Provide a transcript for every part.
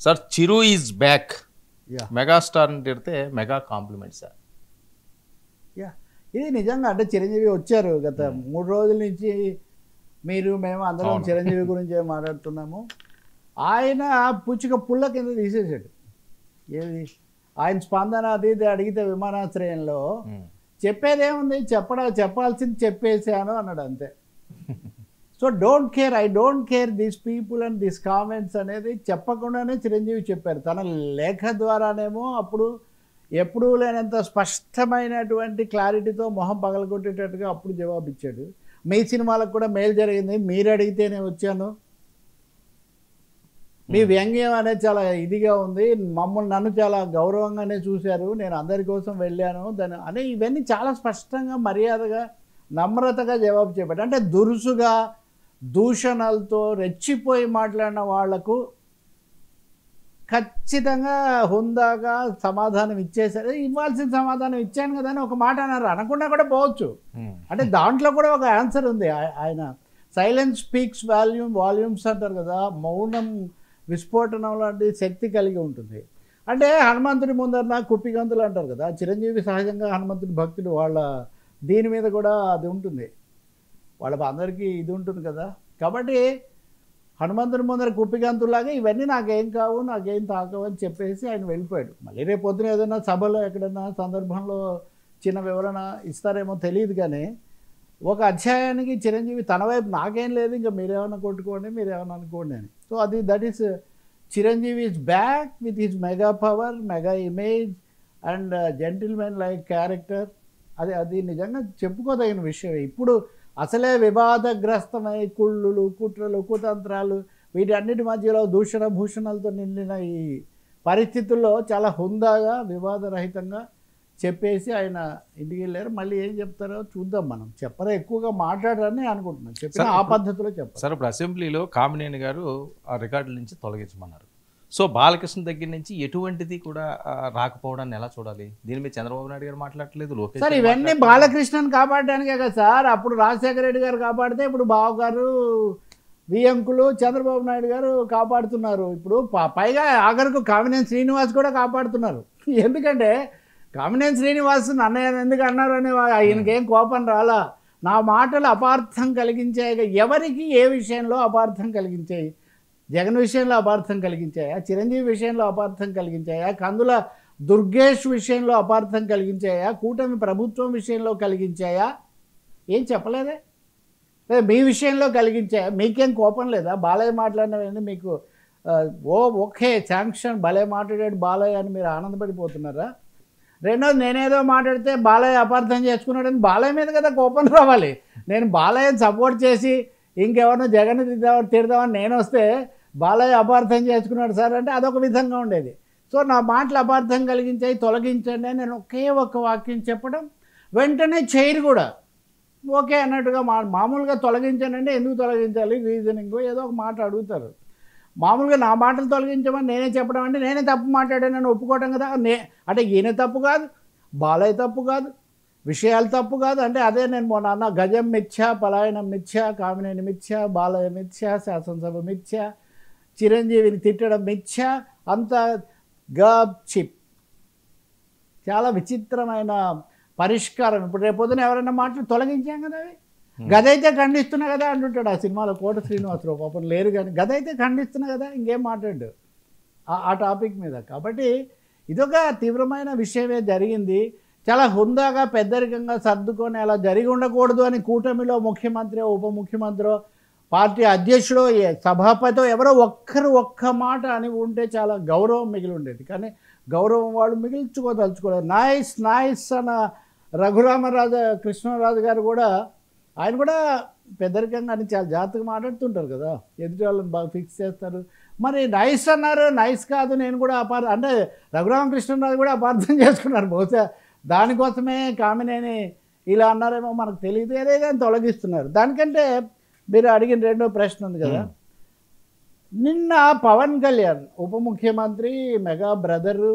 Sir Chiru is back. Yeah megastar అని తిడితే mega compliment sir. Yeah ఇది నిజంగా అంటే చిరంజీవి వచ్చారు గత 3 రోజుల నుంచి మేము అందరం అవును. చిరంజీవి గురించే మాట్లాడుతున్నాము. ఆయన పుచ్చిక పుల్ల కింద తీసేసాడు. ఏది ఆయన స్పందన అది ఇది అడిగితే విమానాశ్రయంలో చెప్పేదేముంది, చెప్పాల్సింది చెప్పేసాను అన్నాడు అంతే. So I don't care this people and this comments అనేది చెప్పకుండానే చిరంజీవి చెప్పారు. తన లేఖ ద్వారానేమో అప్పుడు ఎప్పుడూ లేనంత స్పష్టమైనటువంటి క్లారిటీతో మొహం పగలగొట్టేటట్టుగా అప్పుడు జవాబు ఇచ్చాడు. మీ సినిమాలకు కూడా మేలు జరిగింది, మీరు అడిగితేనే వచ్చాను, మీ వ్యంగ్యం అనేది చాలా ఇదిగా ఉంది, నన్ను చాలా గౌరవంగానే చూశారు, నేను అందరి కోసం వెళ్ళాను అని ఇవన్నీ చాలా స్పష్టంగా మర్యాదగా నమ్రతగా జవాబు చెప్పాడు. అంటే దురుసుగా దూషణలతో రెచ్చిపోయి మాట్లాడిన వాళ్లకు ఖచ్చితంగా హుందాగా సమాధానం ఇచ్చేసారు. ఇవ్వాల్సిన సమాధానం ఇచ్చాను కదా అని ఒక మాట అన్నారు, అనకుండా కూడా పోవచ్చు. అంటే దాంట్లో కూడా ఒక ఆన్సర్ ఉంది. ఆయన సైలెన్స్ స్పీక్స్ వాల్యూమ్స్ అంటారు కదా, మౌనం విస్ఫోటనం లాంటి శక్తి కలిగి ఉంటుంది. అంటే హనుమంతుడి ముందర కుప్పిగంతులు అంటారు కదా, చిరంజీవి సహజంగా హనుమంతుడి భక్తుడు, వాళ్ళ దీని మీద కూడా అది ఉంటుంది, వాళ్ళ అందరికీ ఇది ఉంటుంది కదా. కాబట్టి హనుమంతుడి ముందర కుప్పిగంతులాగా ఇవన్నీ నాకేం కావు, నాకేం తాకవు అని చెప్పేసి ఆయన వెళ్ళిపోయాడు. మళ్ళీ రేపు పొద్దున ఏదైనా సభలో ఎక్కడైనా సందర్భంలో చిన్న వివరణ ఇస్తారేమో తెలియదు, కానీ ఒక అధ్యాయానికి చిరంజీవి తన వైపు నాకేం లేదు, ఇంకా మీరేమన్నా కొట్టుకోండి, మీరేమన్నా అనుకోండి అని. So that is Chiranjeevi is back with his mega power, mega image and gentlemen like character. అది నిజంగా చెప్పుకోదగిన విషయం. ఇప్పుడు అసలే వివాదగ్రస్తమై కుళ్ళులు, కుట్రలు, కుతంత్రాలు, వీటన్నిటి మధ్యలో దూషణ భూషణాలతో నిండిన ఈ పరిస్థితుల్లో చాలా హుందాగా వివాదరహితంగా చెప్పేసి ఆయన ఇంటికి వెళ్ళారు. మళ్ళీ ఏం చెప్తారో చూద్దాం, మనం చెప్పరా ఎక్కువగా మాట్లాడారని అనుకుంటున్నాం, చెప్పిన ఆ పద్ధతిలో చెప్పారు. సార్ ఇప్పుడు అసెంబ్లీలో కామినేని గారు ఆ రికార్డుల నుంచి తొలగించమన్నారు. సో బాలకృష్ణ దగ్గర నుంచి ఎటువంటిది కూడా రాకపోవడాన్ని ఎలా చూడాలి? దీని మీద చంద్రబాబు నాయుడు గారు మాట్లాడలేదు, లోకేష్ సార్ ఇవన్నీ బాలకృష్ణని కాపాడడానికే కదా సార్. అప్పుడు రాజశేఖర రెడ్డి గారు కాపాడితే ఇప్పుడు బాబు గారు, వియంకులు, చంద్రబాబు నాయుడు గారు కాపాడుతున్నారు. ఇప్పుడు పైగా ఆఖరికి కామినేని శ్రీనివాస్ కూడా కాపాడుతున్నారు. ఎందుకంటే కామినేని శ్రీనివాస్ అన్నయ్య ఎందుకు అన్నారు అని ఆయనకేం కోపం రాలా. నా మాటలు అపార్థం కలిగించాయి, ఎవరికి ఏ విషయంలో అపార్థం కలిగించాయి? జగన్ విషయంలో అపార్థం కలిగించాయా? చిరంజీవి విషయంలో అపార్థం కలిగించాయా? కందుల దుర్గేష్ విషయంలో అపార్థం కలిగించాయా? కూటమి ప్రభుత్వం విషయంలో కలిగించాయా? ఏం చెప్పలేదే. మీ విషయంలో కలిగించాయా? మీకేం కోపం లేదా? బాలయ్య మాట్లాడినవన్నీ మీకు ఓకే శాంక్షన్, భలే మాట్లాడాడు బాలయ్య అని మీరు ఆనందపడిపోతున్నారా? రెండోది, నేనేదో మాట్లాడితే బాలయ్య అపార్థం చేసుకున్నాడని బాలయ్య మీద కదా కోపం రావాలి. నేను బాలయ్యని సపోర్ట్ చేసి ఇంకెవరినో జగన్ తిడదామని నేను వస్తే బాలయ్య అపార్థం చేసుకున్నాడు సార్ అంటే అదొక విధంగా ఉండేది. సో నా మాటలు అపార్థం కలిగించాయి, తొలగించండి అని నేను ఒకే ఒక్క వాక్యం చెప్పడం, వెంటనే చైర్ కూడా ఓకే అన్నట్టుగా మామూలుగా తొలగించండి అంటే ఎందుకు తొలగించాలి, రీజనింగ్ ఏదో ఒక మాట అడుగుతారు. మామూలుగా నా మాటలు తొలగించమని నేనే చెప్పడం అంటే నేనే తప్పు మాట్లాడానని ఒప్పుకోవడం కదా. అంటే ఈయన తప్పు కాదు, బాలయ్య తప్పు కాదు, విషయాలు తప్పు కాదు. అంటే అదే నేను మొన్న అన్న, గజం మిథ్య, పలాయనం మిథ్య, కామినేని మిథ్య, బాలయ్య మిథ్య, శాసనసభ మిథ్య, చిరంజీవిని తిట్టడం మిథ్య, అంతా గప్ చిప్. చాలా విచిత్రమైన పరిష్కారం. ఇప్పుడు రేపొద్దున ఎవరైనా మాటలు తొలగించాం కదా, అవి గదైతే ఖండిస్తున్నా కదా అంటుంటాడు ఆ సినిమాలో కోట శ్రీనివాసరావు, పాపం లేరు కానీ గదైతే ఖండిస్తున్నా కదా, ఇంకేం మాట్లాడు ఆ టాపిక్ మీద. కాబట్టి ఇదొక తీవ్రమైన విషయమే జరిగింది. చాలా హుందాగా పెద్దరికంగా సర్దుకొని అలా జరిగి ఉండకూడదు అని కూటమిలో ముఖ్యమంత్రి, ఉప ముఖ్యమంత్రి, పార్టీ అధ్యక్షుడు, సభాపతితో ఎవరో ఒక్క మాట అని ఉంటే చాలా గౌరవం మిగిలి ఉండేది. కానీ గౌరవం వాళ్ళు మిగిల్చుకోదలుచుకోలేదు. నైస్ అన్న కృష్ణరాజు గారు కూడా, ఆయన కూడా పెద్దరికంగా అని చాలా జాగ్రత్తగా మాట్లాడుతుంటారు కదా, ఎదుటి వాళ్ళని బాగా ఫిక్స్ చేస్తారు. మరి నైస్ అన్నారు, నైస్ కాదు, నేను కూడా అంటే రఘురామకృష్ణరాజు కూడా అపార్థం చేసుకున్నారు. బహుశా దానికోసమే కామినేని ఇలా అన్నారేమో మనకు తెలియదు, ఏదైనా తొలగిస్తున్నారు. దానికంటే మీరు అడిగిన రెండో ప్రశ్న ఉంది కదా, నిన్న పవన్ కళ్యాణ్ ఉప ముఖ్యమంత్రి, మెగా బ్రదర్,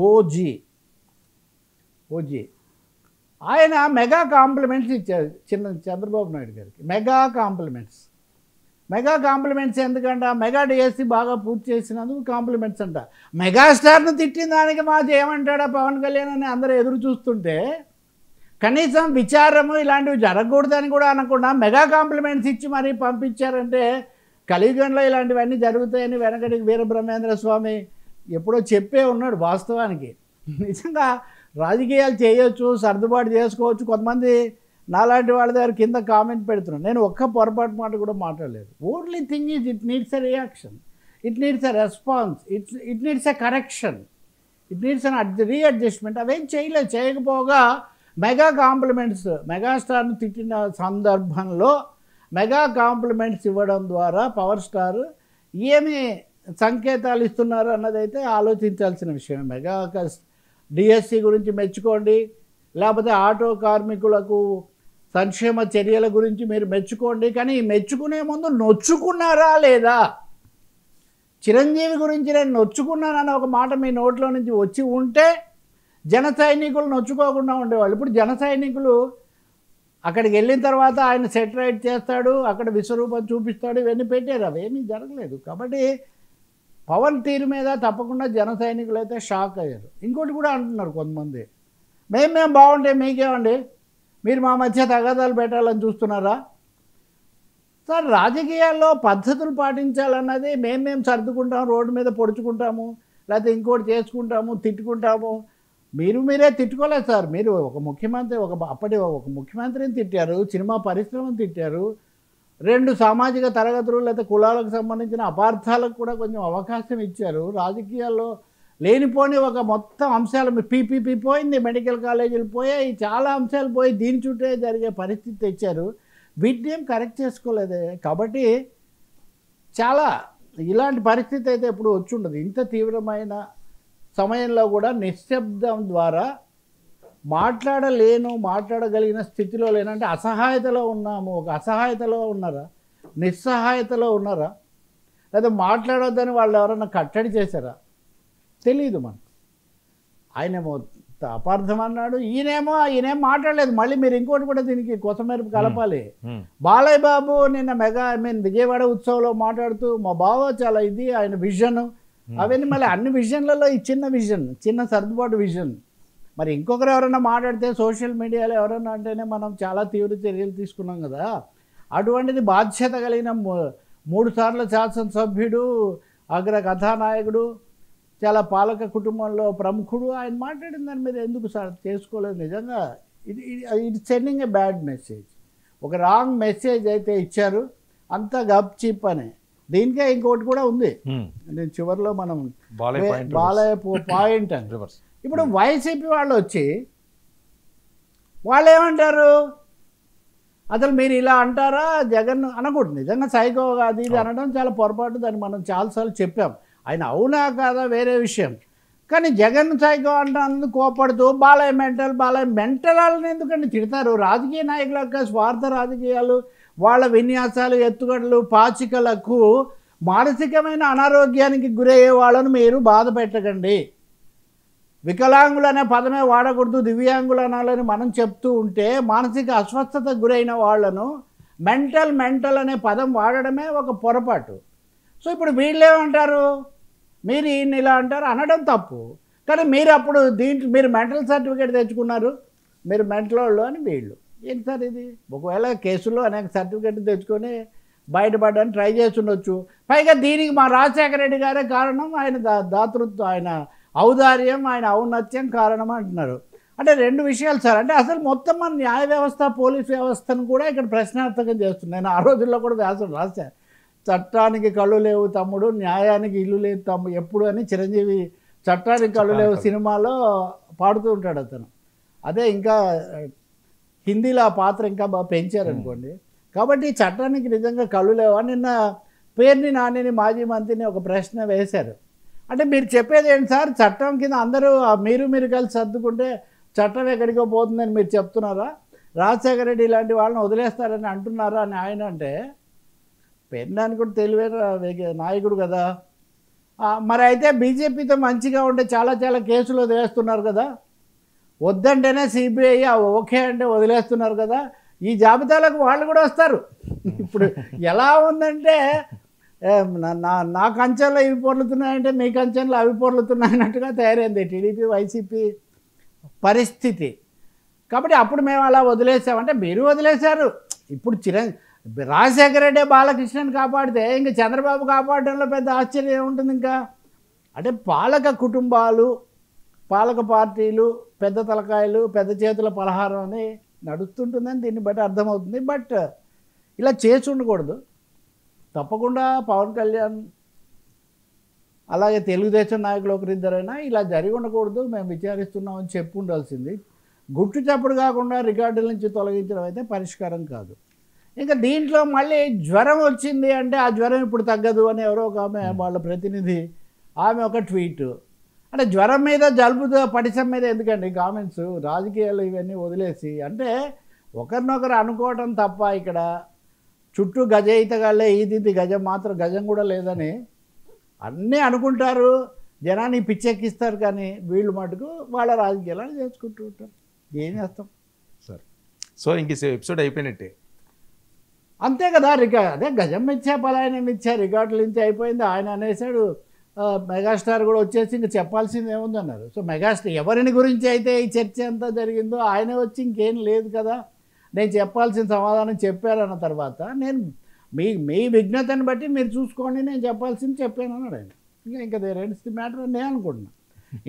ఓజీ ఆయన మెగా కాంప్లిమెంట్స్ ఇచ్చారు చంద్రబాబు నాయుడు గారికి. Mega compliments. మెగా కాంప్లిమెంట్స్ ఎందుకంట, మెగా డిఎస్సి బాగా పూర్తి చేసినందుకు కాంప్లిమెంట్స్ అంట. మెగాస్టార్ను తిట్టిన దానికి మాకు ఏమంటాడా పవన్ కళ్యాణ్ అని అందరూ ఎదురు చూస్తుంటే కనీసం విచారము ఇలాంటివి జరగకూడదని కూడా అనకుండా మెగా కాంప్లిమెంట్స్ ఇచ్చి మరీ పంపించారంటే కలియుగంలో ఇలాంటివన్నీ జరుగుతాయని వెనకటికి వీరబ్రహ్మేంద్ర స్వామి ఎప్పుడో చెప్పే ఉన్నాడు. వాస్తవానికి నిజంగా రాజకీయాలు చేయొచ్చు, సర్దుబాటు చేసుకోవచ్చు. కొంతమంది నాలాంటి వాళ్ళ దగ్గర కింద కామెంట్ పెడుతున్నాను. నేను ఒక్క పొరపాటు మాట కూడా మాట్లాడలేదు. Only thing is it needs a reaction, it needs a response, it needs a correction, it needs an readjustment. అవేం చేయకపోగా మెగా కాంప్లిమెంట్స్, మెగాస్టార్ను తిట్టిన సందర్భంలో మెగా కాంప్లిమెంట్స్ ఇవ్వడం ద్వారా పవర్ స్టార్ ఏమి సంకేతాలు ఇస్తున్నారు అన్నదైతే ఆలోచించాల్సిన విషయం. మెగా డిఎస్సి గురించి మెచ్చుకోండి, లేకపోతే ఆటో కార్మికులకు సంక్షేమ చర్యల గురించి మీరు మెచ్చుకోండి, కానీ మెచ్చుకునే ముందు నొచ్చుకున్నారా లేదా? చిరంజీవి గురించి నేను నొచ్చుకున్నానన్న ఒక మాట మీ నోట్లో నుంచి వచ్చి ఉంటే జన సైనికులు నొచ్చుకోకుండా ఉండేవాళ్ళు. ఇప్పుడు జన సైనికులు అక్కడికి వెళ్ళిన తర్వాత ఆయన సెటరైట్ చేస్తాడు, అక్కడ విశ్వరూపం చూపిస్తాడు, ఇవన్నీ పెట్టారు, అవేమీ జరగలేదు. కాబట్టి పవన్ తీరు మీద తప్పకుండా జన సైనికులు అయితే షాక్ అయ్యారు. ఇంకోటి కూడా అంటున్నారు కొంతమంది, మేము బాగుంటే మీకేమండి, మీరు మా మధ్య తగాదాలు పెట్టాలని చూస్తున్నారా? సార్, రాజకీయాల్లో పద్ధతులు పాటించాలన్నది మేము సర్దుకుంటాము, రోడ్డు మీద పొడుచుకుంటాము, లేకపోతే ఇంకోటి చేసుకుంటాము, తిట్టుకుంటాము. మీరే తిట్టుకోలేదు సార్. మీరు ఒక ముఖ్యమంత్రి, అప్పటి ఒక ముఖ్యమంత్రిని తిట్టారు, సినిమా పరిశ్రమను తిట్టారు, 2 సామాజిక తరగతులు లేదా కులాలకు సంబంధించిన అపార్థాలకు కూడా కొంచెం అవకాశం ఇచ్చారు. రాజకీయాల్లో లేనిపోని ఒక మొత్తం అంశాలు పీపీపీ పోయింది, మెడికల్ కాలేజీలు పోయాయి, చాలా అంశాలు పోయి దీని చుట్టే జరిగే పరిస్థితి తెచ్చారు. వీటిని ఏం కరెక్ట్ చేసుకోలేదే. కాబట్టి చాలా ఇలాంటి పరిస్థితి అయితే ఎప్పుడు వచ్చి ఉండదు. ఇంత తీవ్రమైన సమయంలో కూడా నిశ్శబ్దం ద్వారా మాట్లాడగలిగిన స్థితిలో లేనంటే అసహాయతలో ఉన్నాము. ఒక అసహాయతలో ఉన్నారా, నిస్సహాయతలో ఉన్నారా, లేదా మాట్లాడొద్దని వాళ్ళు ఎవరన్నా కట్టడి చేశారా? తెలియదు మనకు. ఆయనేమో అపార్థం అన్నాడు, ఈయనేం మాట్లాడలేదు. మళ్ళీ మీరు ఇంకోటి కూడా దీనికి కొసమెరుపు కలపాలి. బాలయ్య బాబు నిన్న విజయవాడ ఉత్సవంలో మాట్లాడుతూ మా బావ చాలా ఇది ఆయన విజన్, అవన్నీ మళ్ళీ అన్ని విజన్లలో ఈ చిన్న సర్దుబాటు విజన్. మరి ఇంకొకరు ఎవరైనా మాట్లాడితే సోషల్ మీడియాలో ఎవరైనా అంటేనే మనం చాలా తీవ్ర చర్యలు తీసుకున్నాం కదా. అటువంటిది బాధ్యత కలిగిన 3 సార్లు శాసనసభ్యుడు, అగ్ర కథానాయకుడు, చాలా పాలక కుటుంబంలో ప్రముఖుడు, ఆయన మాట్లాడిన దాని మీద ఎందుకు సార్ చేసుకోలేదు? నిజంగా ఇది సెండింగ్ ఏ బ్యాడ్ మెసేజ్, ఒక రాంగ్ మెసేజ్ అయితే ఇచ్చారు. అంత గప్ చిప్ అని. దీనికే ఇంకోటి కూడా ఉంది, నేను చివరిలో మనం బాలయ్య పాయింట్ అని. ఇప్పుడు వైసీపీ వాళ్ళు వచ్చి వాళ్ళు ఏమంటారు, అసలు మీరు ఇలా అంటారా, జగన్ అనకూడదు, నిజంగా సైకో కాదు ఇది అనడం చాలా పొరపాటు. దాన్ని మనం చాలాసార్లు చెప్పాం. ఆయన అవునా కాదా వేరే విషయం, కానీ జగన్ సైకో అంటే కోపడుతూ బాలయ్య మెంటల్ వాళ్ళని ఎందుకంటే తిడతారు? రాజకీయ నాయకుల యొక్క స్వార్థ రాజకీయాలు, వాళ్ళ విన్యాసాలు, ఎత్తుగడలు, పాచికలకు మానసికమైన అనారోగ్యానికి గురయ్యే వాళ్ళను మీరు బాధ పెట్టకండి. వికలాంగులు అనే పదమే వాడకూడదు, దివ్యాంగులు అనాలని మనం చెప్తూ ఉంటే మానసిక అస్వస్థతకు గురైన వాళ్లను మెంటల్ అనే పదం వాడడమే ఒక పొరపాటు. సో ఇప్పుడు వీళ్ళేమంటారు, మీరు ఈయన ఇలా అంటారు అనడం తప్పు, కానీ మీరు అప్పుడు మీరు మెంటల్ సర్టిఫికేట్ తెచ్చుకున్నారు, మీరు మెంటల్ వాళ్ళు అని వీళ్ళు. ఏంటి సార్ ఇది? ఒకవేళ కేసుల్లో అనేక సర్టిఫికేట్ తెచ్చుకొని బయటపడడానికి ట్రై చేస్తుండొచ్చు. పైగా దీనికి మా రాజశేఖర రెడ్డి గారే కారణం, ఆయన దాతృత్వం, ఆయన ఔదార్యం, ఆయన ఔన్నత్యం కారణం అంటున్నారు. అంటే 2 విషయాలు సార్. అంటే అసలు మొత్తం మన న్యాయ వ్యవస్థ, పోలీస్ వ్యవస్థను కూడా ఇక్కడ ప్రశ్నార్థకం చేస్తుంది. నేను ఆ రోజుల్లో కూడా వ్యాసం రాశాను, చట్టానికి కళ్ళు లేవు తమ్ముడు, న్యాయానికి ఇల్లు లేదు తమ్ముడు ఎప్పుడు అని చిరంజీవి చట్టానికి కళ్ళు లేవు సినిమాలో పాడుతూ ఉంటాడు అతను. అదే ఇంకా హిందీలో ఆ పాత్ర ఇంకా బాగా పెంచారనుకోండి. కాబట్టి చట్టానికి నిజంగా కళ్ళు లేవా? నిన్న పేర్ని నానిని మాజీ మంత్రిని ఒక ప్రశ్న వేశారు. అంటే మీరు చెప్పేది ఏంటి సార్, చట్టం కింద అందరూ మీరు కలిసి సర్దుకుంటే చట్టం ఎక్కడికో పోతుందని మీరు చెప్తున్నారా? రాజశేఖర రెడ్డి ఇలాంటి వాళ్ళని వదిలేస్తారని అంటున్నారా అని ఆయన అంటే, పెన్నాని కూడా తెలివైన నాయకుడు కదా. మరి అయితే బీజేపీతో మంచిగా ఉంటే చాలా కేసులు వదిలేస్తున్నారు కదా, వద్దంటేనే సిబిఐ ఓకే అంటే వదిలేస్తున్నారు కదా. ఈ జాబితాలకు వాళ్ళు కూడా వస్తారు. ఇప్పుడు ఎలా ఉందంటే నా కంచెంలో ఇవి పొర్లుతున్నాయంటే మీ కంచెంలో అవి పొర్లుతున్నాయన్నట్టుగా తయారైంది టీడీపీ వైసీపీ పరిస్థితి. కాబట్టి అప్పుడు మేము అలా వదిలేసామంటే మీరు వదిలేశారు. ఇప్పుడు రాజశేఖర రెడ్డి బాలకృష్ణని కాపాడితే ఇంక చంద్రబాబు కాపాడడంలో పెద్ద ఆశ్చర్యం ఏముంటుంది ఇంకా. అంటే పాలక కుటుంబాలు, పాలక పార్టీలు, పెద్ద తలకాయలు, పెద్ద చేతుల పలహారం అని నడుస్తుంటుందని దీన్ని బట్టి అర్థమవుతుంది. బట్ ఇలా చేసి ఉండకూడదు. తప్పకుండా పవన్ కళ్యాణ్ అలాగే తెలుగుదేశం నాయకులు ఒకరిద్దరైనా ఇలా జరిగి ఉండకూడదు, మేము విచారిస్తున్నామని చెప్పు ఉండాల్సింది. గుట్టు చప్పుడు కాకుండా రికార్డుల నుంచి తొలగించడం అయితే పరిష్కారం కాదు. ఇంకా దీంట్లో మళ్ళీ జ్వరం వచ్చింది అంటే ఆ జ్వరం ఇప్పుడు తగ్గదు అని ఎవరో ఒక ఆమె వాళ్ళ ప్రతినిధి ఆమె ఒక ట్వీట్. అంటే జ్వరం మీద జలుబు పడిసం మీద ఎందుకండి కామెంట్స్, రాజకీయాలు ఇవన్నీ వదిలేసి. అంటే ఒకరినొకరు అనుకోవటం తప్ప ఇక్కడ చుట్టూ గజ ఈతగాళ్ళే ఈదింది గజం మాత్రం గజం కూడా లేదని అన్నీ అనుకుంటారు, జనాన్ని పిచ్చెక్కిస్తారు. కానీ వీళ్ళు మటుకు వాళ్ళ రాజకీయాలను చేసుకుంటూ ఉంటారు. ఏం చేస్తాం సరే. సో ఇంక ఎపిసోడ్ అయిపోయినట్టే అంతే కదా. అదే గజం ఇచ్చా పలాయనం ఇచ్చా రికార్డుల నుంచి అయిపోయింది. ఆయన అనేసాడు మెగాస్టార్ కూడా వచ్చేసి ఇంక చెప్పాల్సింది ఏముందన్నారు. సో మెగాస్టార్ ఎవరిని గురించి అయితే ఈ చర్చ అంతా జరిగిందో ఆయన వచ్చి ఇంకేం లేదు కదా, నేను చెప్పాల్సిన సమాధానం చెప్పారన్న తర్వాత నేను మీ విఘ్నతను బట్టి మీరు చూసుకోండి, నేను చెప్పాల్సింది చెప్పాను అన్నాడు ఆయన. ఇంకా దేర్ ఎండ్స్ ది మ్యాటర్ అని నేను అనుకుంటున్నా.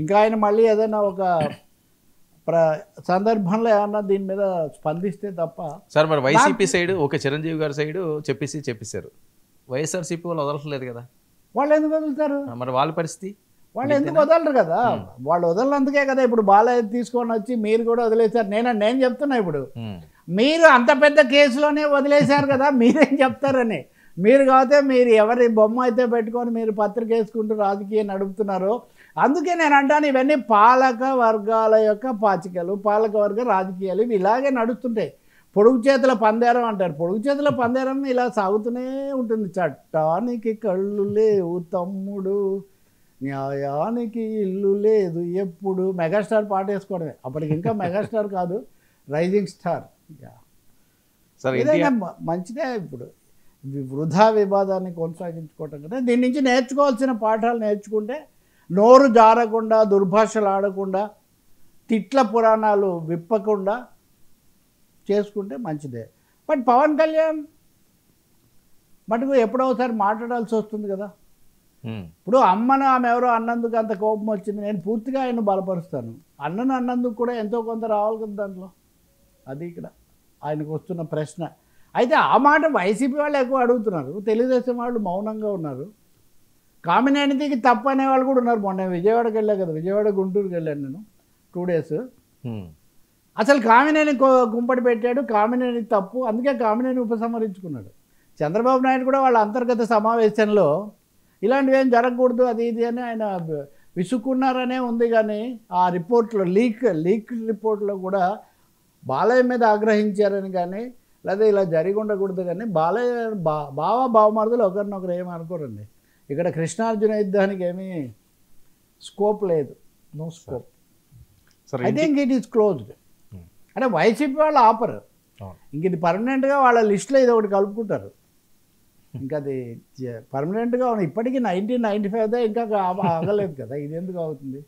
ఇంకా ఆయన మళ్ళీ ఏదైనా ఒక సందర్భంలో ఏమన్నా దీని మీద స్పందిస్తే తప్ప. సార్ మరి వైసీపీ సైడ్ ఒక చిరంజీవి గారి సైడ్ చెప్పేశారు, వైఎస్ఆర్సీపీ వాళ్ళు వదలట్లేదు కదా. వాళ్ళు ఎందుకు వదులుతారు? మరి వాళ్ళ పరిస్థితి వాళ్ళు ఎందుకు వదలరు కదా. వాళ్ళు వదలనందుకే కదా ఇప్పుడు బాలయ్య తీసుకొని వచ్చి మీరు కూడా వదిలేశారు. నేను చెప్తున్నా ఇప్పుడు మీరు అంత పెద్ద కేసులోనే వదిలేశారు కదా, మీరేం చెప్తారని. మీరు కాకపోతే మీరు ఎవరి బొమ్మ అయితే పెట్టుకొని మీరు పత్రిక వేసుకుంటూ రాజకీయం నడుపుతున్నారు. అందుకే నేను అంటాను ఇవన్నీ పాలక వర్గాల యొక్క పాచికలు, పాలక వర్గ రాజకీయాలు ఇవి ఇలాగే నడుస్తుంటాయి. పొడుగు చేతుల పందేరం అంటారు. పొడుగు చేతుల పందేరం ఇలా సాగుతూనే ఉంటుంది. చట్టానికి కళ్ళు లేవు తమ్ముడు, న్యాయానికి ఇల్లు లేదు ఎప్పుడు. మెగాస్టార్ పాట వేసుకోవడమే. అప్పటికి ఇంకా మెగాస్టార్ కాదు, రైజింగ్ స్టార్. ఏదైనా మంచిదే. ఇప్పుడు వృధా వివాదాన్ని కొనసాగించుకోవటం కదా. దీని నుంచి నేర్చుకోవాల్సిన పాఠాలు నేర్చుకుంటే, నోరు జారకుండా, దుర్భాషలు ఆడకుండా, తిట్ల పురాణాలు విప్పకుండా చేసుకుంటే మంచిదే. బట్ పవన్ కళ్యాణ్ మటుకు ఎప్పుడో ఒకసారి మాట్లాడాల్సి వస్తుంది కదా. ఇప్పుడు అమ్మను ఆమె ఎవరో అన్నందుకు అంత కోపం వచ్చింది. నేను పూర్తిగా ఆయన బలపరుస్తాను. అన్నను అన్నందుకు కూడా ఎంతో కొంత రావాలి కదా దాంట్లో. అది ఇక్కడ ఆయనకు వస్తున్న ప్రశ్న. అయితే ఆ మాట వైసీపీ వాళ్ళు ఎక్కువ అడుగుతున్నారు, తెలుగుదేశం వాళ్ళు మౌనంగా ఉన్నారు. కామినేనికి తప్పు అనేవాళ్ళు కూడా ఉన్నారు. మొన్న విజయవాడకి వెళ్ళా కదా, విజయవాడ గుంటూరుకి వెళ్ళాను నేను 2 days. అసలు కామినేని కుంపటి పెట్టాడు, కామినేని తప్పు, అందుకే కామినేని ఉపసంహరించుకున్నాడు. చంద్రబాబు నాయుడు కూడా వాళ్ళ అంతర్గత సమావేశంలో ఇలాంటివి ఏం జరగకూడదు అది ఇది అని ఆయన విసుక్కున్నారనే ఉంది. కానీ ఆ రిపోర్ట్లో లీక్ రిపోర్ట్లో కూడా బాలయ్య మీద ఆగ్రహించారని కానీ, లేదా ఇలా జరిగి ఉండకూడదు కానీ బాలయ్య బావమరుదులు ఒకరినొకరు ఏమి అనుకోరండి. ఇక్కడ కృష్ణార్జున యుద్ధానికి ఏమీ స్కోప్ లేదు, no scope. I think it is closed. అంటే వైసీపీ వాళ్ళు ఆపరు. ఇంక ఇది పర్మనెంట్గా వాళ్ళ లిస్టులో ఇది ఒకటి కలుపుకుంటారు. ఇంకా అది పర్మనెంట్గా ఇప్పటికీ 1995 ఇంకా ఆగలేదు కదా, ఇది ఎందుకు అవుతుంది?